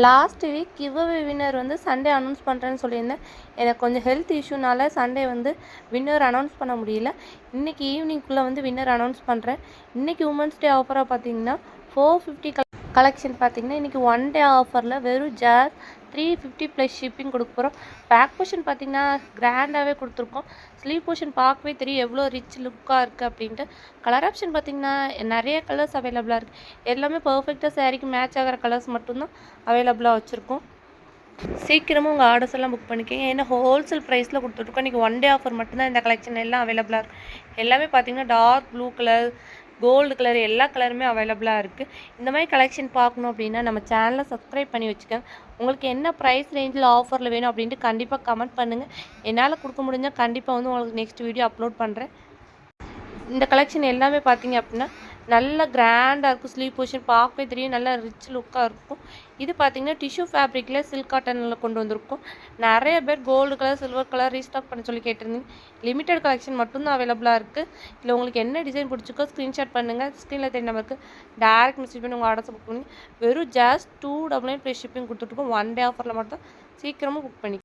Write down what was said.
Last week giveaway winner வந்து Sunday announce பண்ணுறேன்னு சொல்லியிருந்தேன். எனக்கு கொஞ்சம் ஹெல்த் இஷ்யூனால சண்டே வந்து வின்னர் அனௌன்ஸ் பண்ண முடியல. இன்றைக்கி ஈவினிங்குள்ளே வந்து வின்னர் அனௌன்ஸ் பண்ணுறேன். இன்றைக்கி உமன்ஸ் டே ஆஃபராக பார்த்தீங்கன்னா 450 கலெக்ஷன் பார்த்தீங்கன்னா இன்றைக்கி ஒன் டே ஆஃபரில் வெறும் ஜாஸ் 350 ப்ளஸ் ஷிப்பிங் கொடுக்க போகிறோம். பேக் போர்ஷன் பார்த்தீங்கன்னா கிராண்டாகவே கொடுத்துருக்கோம். ஸ்லீவ் போர்ஷன் பார்க்கவே தெரியும் எவ்வளோ ரிச் லுக்காக இருக்குது அப்படின்ட்டு. கலர் ஆப்ஷன் பார்த்தீங்கன்னா நிறைய கலர்ஸ் அவைலபிளாக இருக்குது. எல்லாமே பர்ஃபெக்டாக சாரீக்கு மேட்ச் ஆகிற கலர்ஸ் மட்டும்தான் அவைலபிளாக வச்சுருக்கோம். சீக்கிரமாக உங்கள் ஆர்டர்ஸ் எல்லாம் புக் பண்ணிக்கோங்க. ஏன்னா ஹோல்சேல் ப்ரைஸில் கொடுத்துட்ருக்கோம். இன்றைக்கி ஒன் டே ஆஃபர் மட்டும்தான் இந்த கலெக்ஷன் எல்லாம் அவைலபிளாக இருக்குது. எல்லாமே பார்த்தீங்கன்னா dark blue colour, gold colour எல்லா கலருமே அவைலபிளாக இருக்குது. இந்த மாதிரி கலெக்ஷன் பார்க்கணும் அப்படின்னா நம்ம சேனலை சப்ஸ்கிரைப் பண்ணி வச்சுக்கோங்க. உங்களுக்கு என்ன ப்ரைஸ் ரேஞ்சில் ஆஃபரில் வேணும் அப்படின்ட்டு கண்டிப்பாக கமெண்ட் பண்ணுங்கள். என்னால் கொடுக்க முடிஞ்சால் கண்டிப்பாக வந்து உங்களுக்கு நெக்ஸ்ட் வீடியோ அப்லோட் பண்ணுறேன். இந்த கலெக்ஷன் எல்லாமே பார்த்தீங்க அப்படின்னா நல்ல கிராண்டாக இருக்கும். ஸ்லீவ் போர்ஷன் பார்க்கவே தெரியும் நல்லா ரிச் லுக்காக இருக்கும். இது பார்த்தீங்கன்னா டிஷ்யூ ஃபேப்ரிக்கில் சில்க் காட்டனில் கொண்டு வந்திருக்கும். நிறைய பேர் gold colour, silver colour restock பண்ண சொல்லி கேட்டிருந்தீங்க. லிமிட்டட் கலெக்ஷன் மட்டும்தான் அவைலபிளாக இருக்குது. இல்லை உங்களுக்கு என்ன டிசைன் பிடிச்சிக்கோ ஸ்க்ரீன்ஷாட் பண்ணுங்கள். ஸ்க்ரீனில் தெரிய நம்பருக்கு டேரக்ட் மெசேஜ் பண்ணி உங்கள் ஆர்டர்ஸ் புக் பண்ணி வெறும் ஜாஸ்ட் 299 ப்ளஸ் ஷிப்பிங் கொடுத்துட்ருக்கோம். ஒன் டே ஆஃபரில் மட்டும் சீக்கிரமாக புக் பண்ணி